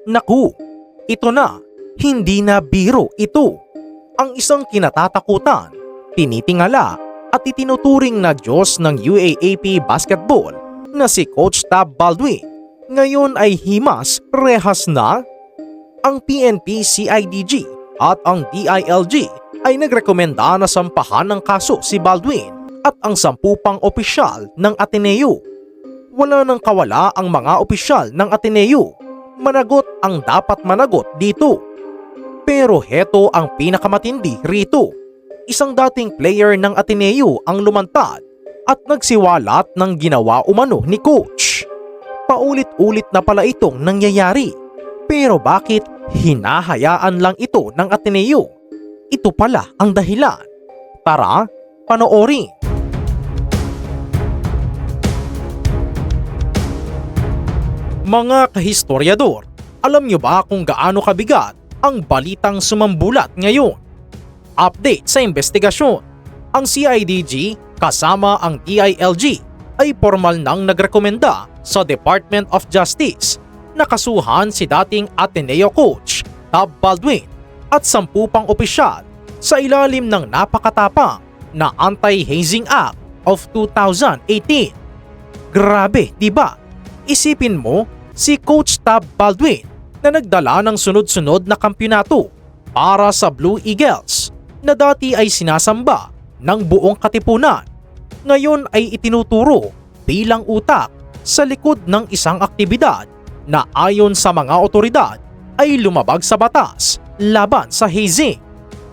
Naku, ito na, hindi na biro ito. Ang isang kinatatakutan, tinitingala at itinuturing na Diyos ng UAAP basketball na si Coach Tab Baldwin ngayon ay himas rehas na. Ang PNP CIDG at ang DILG ay nagrekomenda na sampahan ng kaso si Baldwin at ang 10 pang opisyal ng Ateneo. Wala nang kawala ang mga opisyal ng Ateneo. Managot ang dapat managot dito. Pero heto ang pinakamatindi rito. Isang dating player ng Ateneo ang lumantad at nagsiwalat ng ginawa umano ni Coach. Paulit-ulit na pala itong nangyayari. Pero bakit hinahayaan lang ito ng Ateneo? Ito pala ang dahilan. Tara, panoorin. Mga kahistoryador, alam nyo ba kung gaano kabigat ang balitang sumambulat ngayon? Update sa investigasyon. Ang CIDG kasama ang DILG ay formal nang nagrekomenda sa Department of Justice na kasuhan si dating Ateneo coach Tab Baldwin at 10 pang opisyal sa ilalim ng napakatapang na Anti-Hazing Act of 2018. Grabe, di ba? Isipin mo si Coach Tab Baldwin na nagdala ng sunod-sunod na kampyonato para sa Blue Eagles na dati ay sinasamba ng buong katipunan. Ngayon ay itinuturo bilang utak sa likod ng isang aktibidad na ayon sa mga otoridad ay lumabag sa batas laban sa hazing.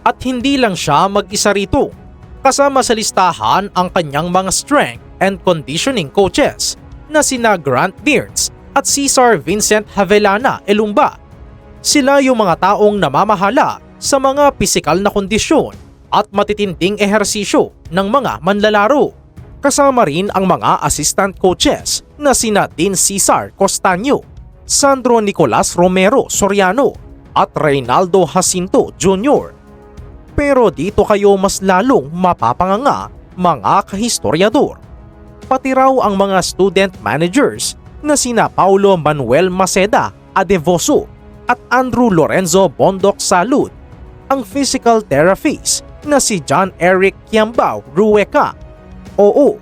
At hindi lang siya mag-isa rito. Kasama sa listahan ang kanyang mga strength and conditioning coaches na sina Grant Dearns at Cesar Vincent Havellana Elumba. Sila yung mga taong namamahala sa mga pisikal na kondisyon at matitinding ehersisyo ng mga manlalaro. Kasama rin ang mga assistant coaches na sina Dean Cesar Costaño, Sandro Nicolas Romero Soriano at Reynaldo Jacinto Jr. Pero dito kayo mas lalong mapapanganga, mga kahistoryador. Pati raw ang mga student managers na sina Paulo Manuel Maceda Adevoso at Andrew Lorenzo Bondoc Salud, ang physical therapist na si John Eric Kiambao Rueca, oo,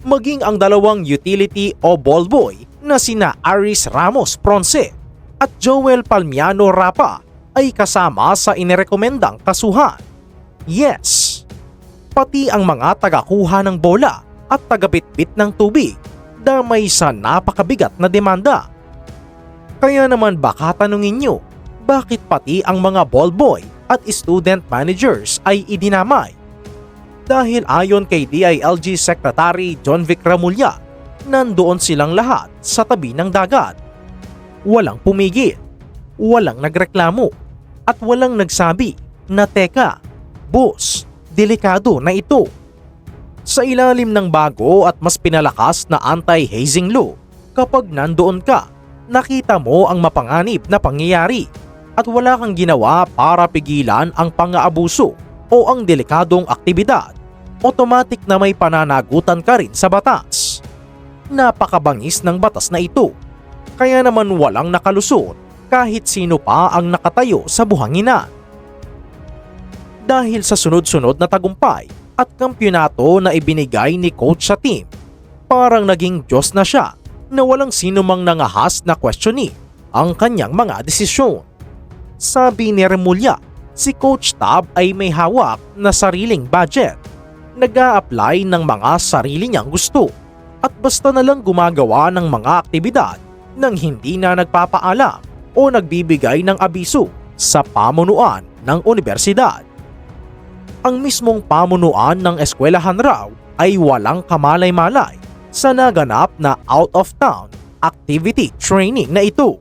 maging ang dalawang utility o ball boy na sina Aris Ramos Ponce at Joel Palmiano Rapa ay kasama sa inirekomendang kasuhan. Yes, pati ang mga tagakuha ng bola at tagabitbit ng tubig damay sa napakabigat na demanda. Kaya naman baka tanungin nyo, bakit pati ang mga ball boy at student managers ay idinamay? Dahil ayon kay DILG Secretary John Vic Ramulya, nandoon silang lahat sa tabi ng dagat. Walang pumigil, walang nagreklamo, at walang nagsabi na teka, boss, delikado na ito. Sa ilalim ng bago at mas pinalakas na anti-hazing law, kapag nandoon ka, nakita mo ang mapanganib na pangyayari at wala kang ginawa para pigilan ang pang-aabuso o ang delikadong aktibidad, automatic na may pananagutan ka rin sa batas. Napakabangis ng batas na ito, kaya naman walang nakalusot kahit sino pa ang nakatayo sa buhanginan. Dahil sa sunod-sunod na tagumpay at kampyonato na ibinigay ni coach sa team, parang naging Diyos na siya na walang sino mang nangahas na questioning ang kanyang mga desisyon. Sabi ni Remulla, si Coach Tab ay may hawak na sariling budget, nag-a-apply ng mga sarili niyang gusto at basta na lang gumagawa ng mga aktibidad nang hindi na nagpapaalam o nagbibigay ng abiso sa pamunuan ng universidad. Ang mismong pamunuan ng eskwelahan raw ay walang kamalay-malay sa naganap na out-of-town activity training na ito.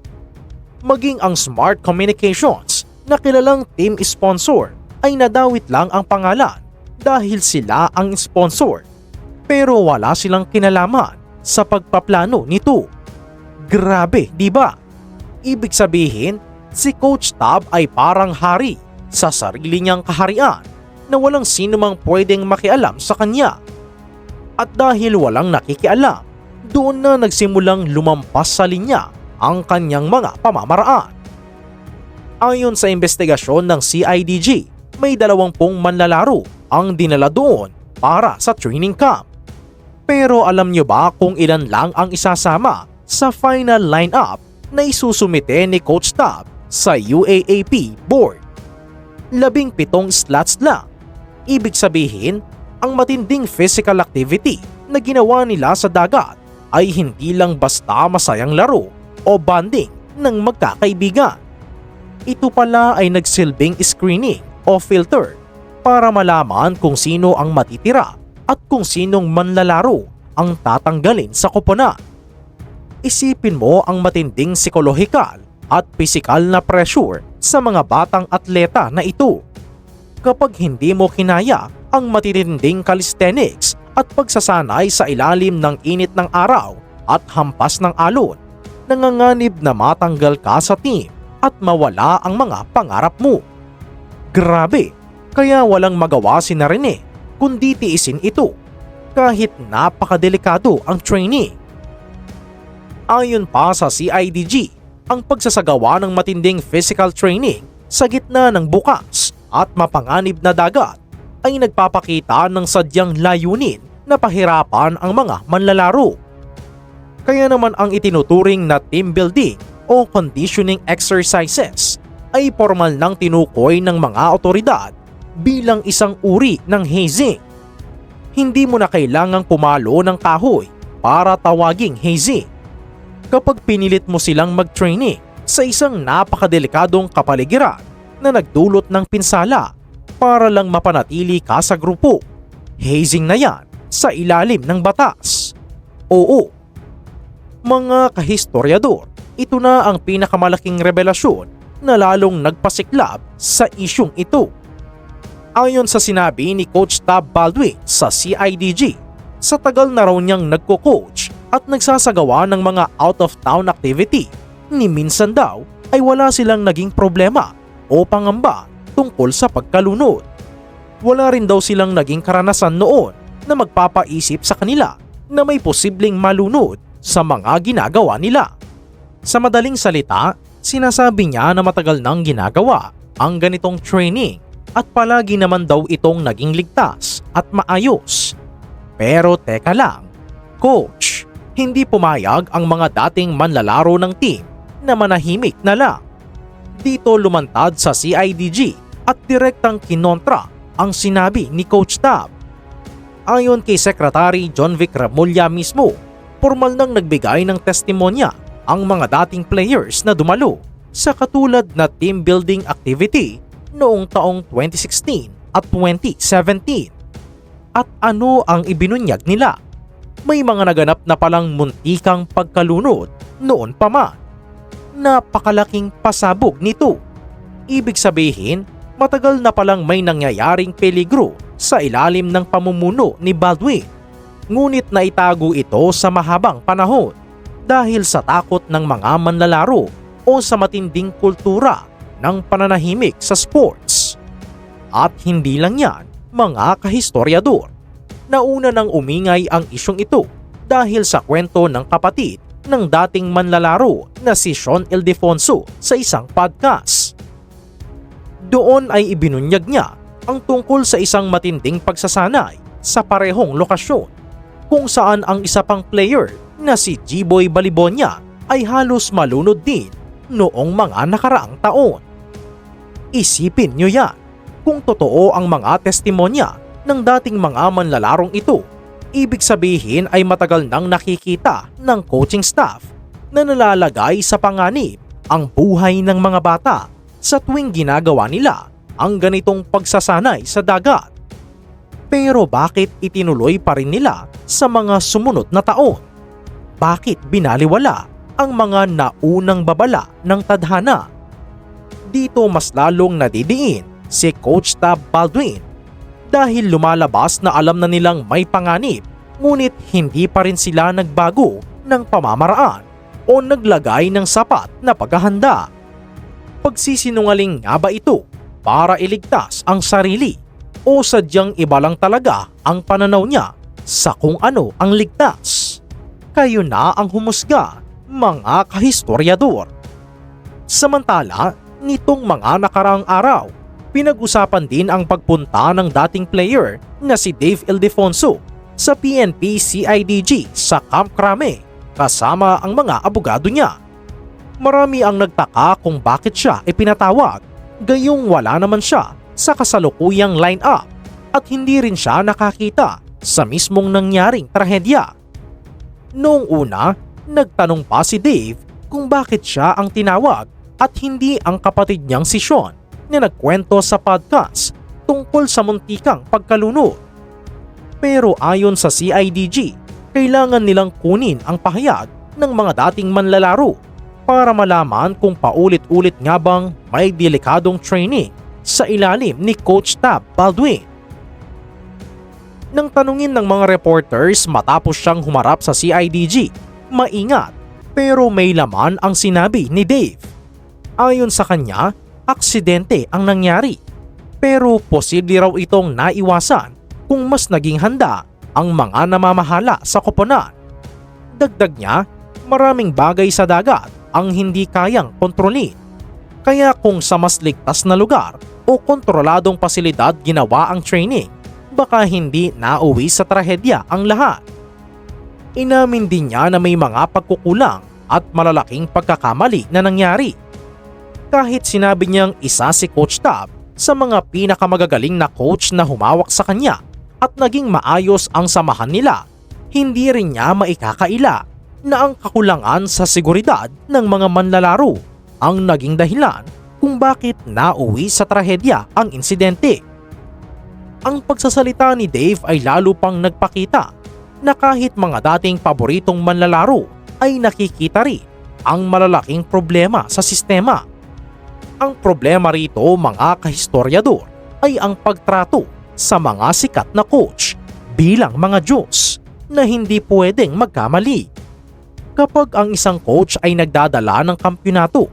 Maging ang Smart Communications na kilalang team sponsor ay nadawit lang ang pangalan dahil sila ang sponsor, pero wala silang kinalaman sa pagpaplano nito. Grabe, di ba? Ibig sabihin, si Coach Tab ay parang hari sa sarili niyang kaharian na walang sino mang pwedeng makialam sa kanya. At dahil walang nakikialam, doon na nagsimulang lumampas sa linya ang kanyang mga pamamaraan. Ayon sa investigasyon ng CIDG, may 20 manlalaro ang dinala doon para sa training camp. Pero alam nyo ba kung ilan lang ang isasama sa final lineup na isusumite ni Coach Tab sa UAAP board? 17 slots lang. Ibig sabihin, ang matinding physical activity na ginawa nila sa dagat ay hindi lang basta masayang laro o bonding ng magkakaibigan. Ito pala ay nagsilbing screening o filter para malaman kung sino ang matitira at kung sinong manlalaro ang tatanggalin sa koponan. Isipin mo ang matinding psikolohikal at pisikal na pressure sa mga batang atleta na ito. Kapag hindi mo kinaya ang matitinding calisthenics at pagsasanay sa ilalim ng init ng araw at hampas ng alon, nanganganib na matanggal ka sa team at mawala ang mga pangarap mo. Grabe, kaya walang magawa si Rene kundi tiisin ito kahit napakadelikado ang training. Ayon pa sa CIDG, ang pagsasagawa ng matinding physical training sa gitna ng bukas at mapanganib na dagat ay nagpapakita ng sadyang layunin na pahirapan ang mga manlalaro. Kaya naman ang itinuturing na team building o conditioning exercises ay formal nang tinukoy ng mga otoridad bilang isang uri ng hazing. Hindi mo na kailangang pumalo ng kahoy para tawaging hazing. Kapag pinilit mo silang mag-training sa isang napakadelikadong kapaligiran na nagdulot ng pinsala para lang mapanatili ka sa grupo, hazing na yan sa ilalim ng batas. Oo, mga kahistoryador, ito na ang pinakamalaking revelasyon na lalong nagpasiklab sa isyung ito. Ayon sa sinabi ni Coach Tab Baldwin sa CIDG, sa tagal na raw niyang nagko-coach at nagsasagawa ng mga out-of-town activity, ni minsan daw ay wala silang naging problema o pangamba tungkol sa pagkalunod. Wala rin daw silang naging karanasan noon na magpapaisip sa kanila na may posibleng malunod sa mga ginagawa nila. Sa madaling salita, sinasabi niya na matagal nang ginagawa ang ganitong training at palagi naman daw itong naging ligtas at maayos. Pero teka lang, Coach, hindi pumayag ang mga dating manlalaro ng team na manahimik na lang. Dito lumantad sa CIDG at direktang kinontra ang sinabi ni Coach Tab. Ayon kay Secretary John Vic Remulla mismo, formal nang nagbigay ng testimonya ang mga dating players na dumalo sa katulad na team building activity noong taong 2016 at 2017. At ano ang ibinunyag nila? May mga naganap na palang muntikang pagkalunod noon pa man. Napakalaking pasabog nito. Ibig sabihin, matagal na palang may nangyayaring peligro sa ilalim ng pamumuno ni Baldwin. Ngunit naitago ito sa mahabang panahon dahil sa takot ng mga manlalaro o sa matinding kultura ng pananahimik sa sports. At hindi lang yan, mga kahistoryador. Nauna nang umingay ang isyong ito dahil sa kwento ng kapatid ng dating manlalaro na si Sean Ildefonso sa isang podcast. Doon ay ibinunyag niya ang tungkol sa isang matinding pagsasanay sa parehong lokasyon kung saan ang isa pang player na si G-Boy Balibonia ay halos malunod din noong mga nakaraang taon. Isipin nyo yan, kung totoo ang mga testimonya ng dating mga manlalarong ito, ibig sabihin ay matagal nang nakikita ng coaching staff na nalalagay sa panganib ang buhay ng mga bata sa tuwing ginagawa nila ang ganitong pagsasanay sa dagat. Pero bakit itinuloy pa rin nila sa mga sumunod na taon? Bakit binaliwala ang mga naunang babala ng tadhana? Dito mas lalong nadidiin si Coach Tab Baldwin dahil lumalabas na alam na nilang may panganib ngunit hindi pa rin sila nagbago ng pamamaraan o naglagay ng sapat na paghahanda. Pagsisinungaling nga ba ito para iligtas ang sarili o sadyang iba lang talaga ang pananaw niya sa kung ano ang ligtas? Kayo na ang humusga. mga kahistoryador. Samantala, nitong mga nakaraang araw, pinag-usapan din ang pagpunta ng dating player na si Dave Ildefonso sa PNP CIDG sa Camp Crame kasama ang mga abogado niya. Marami ang nagtaka kung bakit siya ipinatawag, gayong wala naman siya sa kasalukuyang line-up at hindi rin siya nakakita sa mismong nangyaring trahedya. Noong una, nagtanong pa si Dave kung bakit siya ang tinawag at hindi ang kapatid niyang si Sean na nagkwento sa podcast tungkol sa muntikang pagkalunod. Pero ayon sa CIDG, kailangan nilang kunin ang pahayag ng mga dating manlalaro para malaman kung paulit-ulit nga bang may delikadong training sa ilalim ni Coach Tab Baldwin. Nang tanungin ng mga reporters matapos siyang humarap sa CIDG, maingat pero may laman ang sinabi ni Dave. Ayon sa kanya, aksidente ang nangyari pero posible raw itong naiwasan kung mas naging handa ang mga namamahala sa koponan. Dagdag niya, maraming bagay sa dagat ang hindi kayang kontrolin. Kaya kung sa mas ligtas na lugar o kontroladong pasilidad ginawa ang training, baka hindi nauwi sa trahedya ang lahat. Inamin din niya na may mga pagkukulang at malalaking pagkakamali na nangyari. Kahit sinabi niyang isa si Coach Tab sa mga pinakamagagaling na coach na humawak sa kanya at naging maayos ang samahan nila, hindi rin niya maikakaila na ang kakulangan sa seguridad ng mga manlalaro ang naging dahilan kung bakit nauwi sa trahedya ang insidente. Ang pagsasalita ni Dave ay lalo pang nagpakita na kahit mga dating paboritong manlalaro ay nakikita rin ang malalaking problema sa sistema. Ang problema rito, mga kahistoryador, ay ang pagtrato sa mga sikat na coach bilang mga Diyos na hindi pwedeng magkamali. Kapag ang isang coach ay nagdadala ng kampyonato,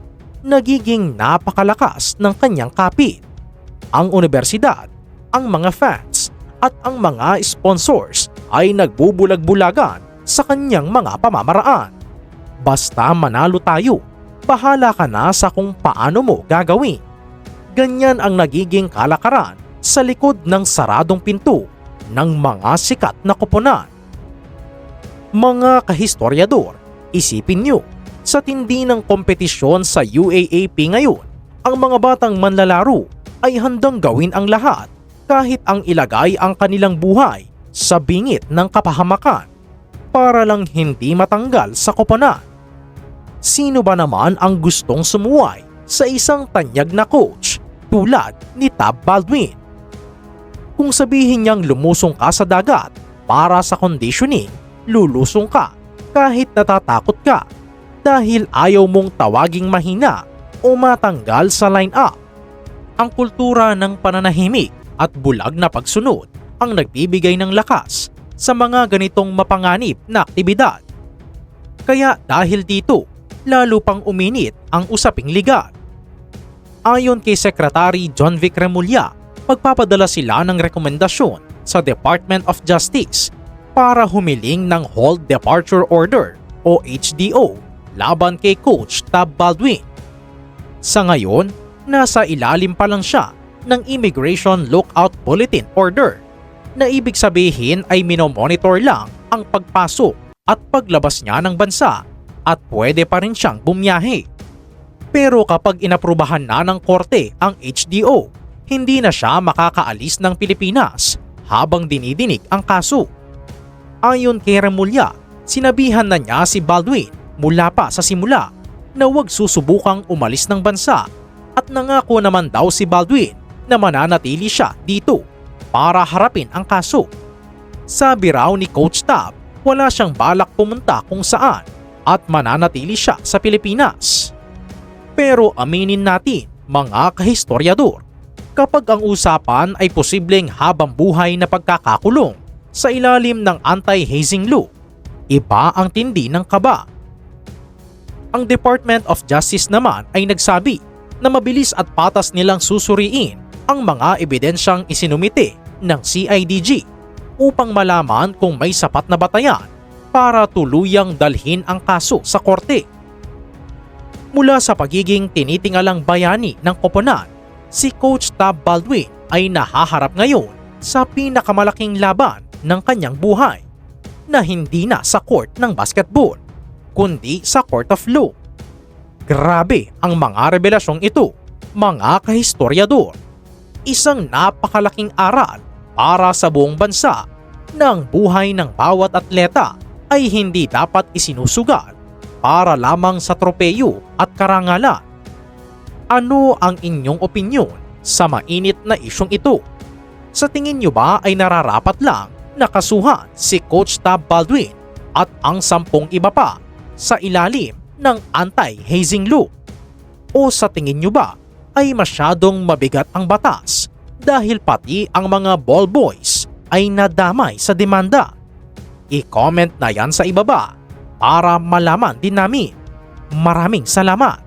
nagiging napakalakas ng kanyang kapit. Ang universidad, ang mga fans at ang mga sponsors ay nagbubulag-bulagan sa kanyang mga pamamaraan. Basta manalo tayo, bahala ka na sa kung paano mo gagawin. Ganyan ang nagiging kalakaran sa likod ng saradong pinto ng mga sikat na koponan. Mga kahistoryador, isipin nyo, sa tindi ng kompetisyon sa UAAP ngayon, ang mga batang manlalaro ay handang gawin ang lahat kahit ang ilagay ang kanilang buhay sa bingit ng kapahamakan para lang hindi matanggal sa koponan. Sino ba naman ang gustong sumuway sa isang tanyag na coach tulad ni Tab Baldwin? Kung sabihin niyang lumusong ka sa dagat para sa conditioning, lulusong ka kahit natatakot ka dahil ayaw mong tawaging mahina o matanggal sa line-up. Ang kultura ng pananahimik at bulag na pagsunod ang nagbibigay ng lakas sa mga ganitong mapanganib na aktibidad. Kaya dahil dito, lalo pang uminit ang usaping legal. Ayon kay Secretary John Vic Remulla, magpapadala sila ng rekomendasyon sa Department of Justice para humiling ng Hold Departure Order o HDO laban kay Coach Tab Baldwin. Sa ngayon, nasa ilalim pa lang siya ng Immigration Lookout Bulletin Order na ibig sabihin ay minomonitor lang ang pagpasok at paglabas niya ng bansa at pwede pa rin siyang bumiyahe. Pero kapag inaprubahan na ng korte ang HDO, hindi na siya makakaalis ng Pilipinas habang dinidinig ang kaso. Ayon kay Remulla, sinabihan na niya si Baldwin mula pa sa simula na huwag susubukang umalis ng bansa at nangako naman daw si Baldwin na mananatili siya dito para harapin ang kaso. Sabi raw ni Coach Tab, wala siyang balak pumunta kung saan at mananatili siya sa Pilipinas. Pero aminin natin, mga kahistoryador, kapag ang usapan ay posibleng habang buhay na pagkakakulong sa ilalim ng anti-hazing law, iba ang tindi ng kaba. Ang Department of Justice naman ay nagsabi na mabilis at patas nilang susuriin ang mga ebidensyang isinumite ng CIDG upang malaman kung may sapat na batayan para tuluyang dalhin ang kaso sa korte. Mula sa pagiging tinitingalang bayani ng koponan, si Coach Tab Baldwin ay nahaharap ngayon sa pinakamalaking laban ng kanyang buhay na hindi na sa court ng basketball, kundi sa court of law. Grabe ang mga revelasyong ito, mga kahistoryador. Isang napakalaking aral para sa buong bansa na ang buhay ng bawat atleta ay hindi dapat isinusugal para lamang sa tropeyo at karangalan. Ano ang inyong opinyon sa mainit na isyong ito? Sa tingin nyo ba ay nararapat lang nakasuhan si Coach Tab Baldwin at ang 10 iba pa sa ilalim ng anti-hazing law? O sa tingin nyo ba ay masyadong mabigat ang batas dahil pati ang mga ball boys ay nadamay sa demanda? I-comment na yan sa ibaba para malaman din namin. Maraming salamat.